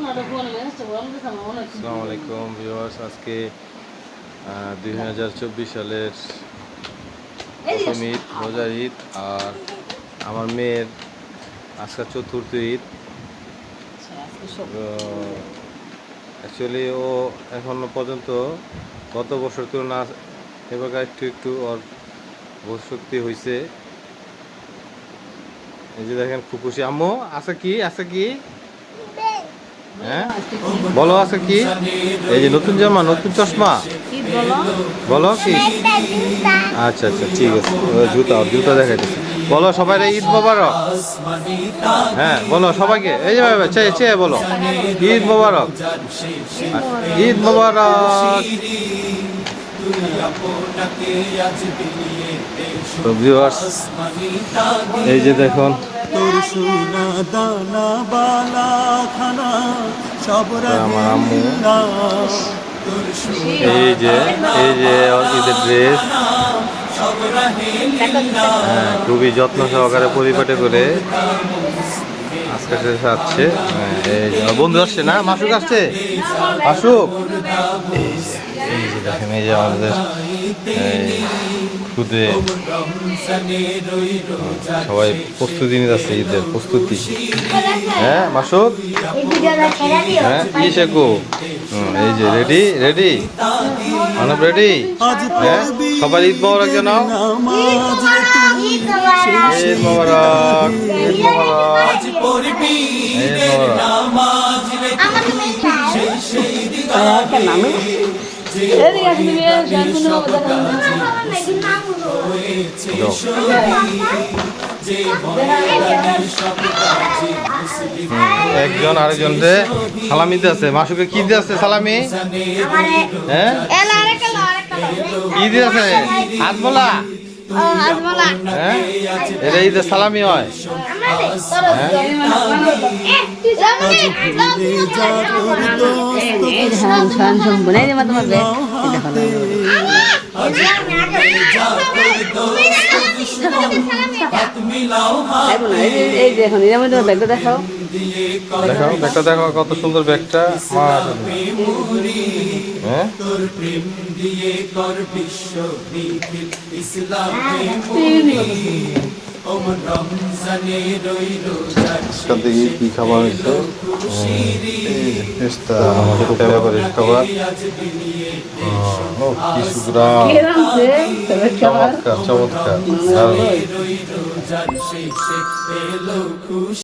আসসালামু আলাইকুম ভিউয়ার্স, আজকে 2024 সালের প্রথম ঈদ, রোজার ঈদ। আর আমার মেয়ের আজকে চতুর্থ ঈদ। অ্যাকচুয়ালি ও এখনো পর্যন্ত গত বছর তুলনা এবার একটু একটু ওর বোধ শক্তি হয়েছে। এই যে দেখেন খুব খুশি। আম্মু আছে কি, আছে কি? হ্যাঁ বলো, আছে কি? এই যে নতুন জামা, নতুন চশমা, বলো কি? আচ্ছা আচ্ছা, ঠিক আছে। জুতা, জুতা দেখাইতেছে। বলো সবাই ঈদ মোবারক। হ্যাঁ বলো সবাইকে, এই যে চেয়ে চেয়ে বলো ঈদ মোবারক, ঈদ মোবারক। তো ভিউয়ার্স, এই যে দেখুন আমার আম্মু, এই যে ঈদের ড্রেস, হ্যাঁ খুবই যত্ন সহকারে পরিপাটি করে আজকে আসছে। এই যে বন্ধু আসছে না, মাসুক আসছে, মাসুক। এই যে দেখেন, এই যে আমাদের খুদে সবাই প্রস্তুতি নিতে যাচ্ছে, ঈদের প্রস্তুতি। হ্যাঁ মাসুক, হ্যাঁ কি শেখো? এই যে রেডি রেডি, মানব রেডি। হ্যাঁ সবাই ঈদ মোবারক জানাও। ঈদ মোবারক, ঈদ মোবারক, ঈদ মোবারক। একজন আরেকজনকে সালামি দিতে আছে। মাসুকে কি দিতে আছে সালামি? হ্যাঁ কি দিতে আছে? হাত বলা। হ্যাঁ এটা ঈদের সালামি হয়। দেখাও ব্যাগটা, দেখো কত সুন্দর ব্যাগটা। হ্যাঁ কি খাবার হয়েছে? চমৎকার চমৎকার।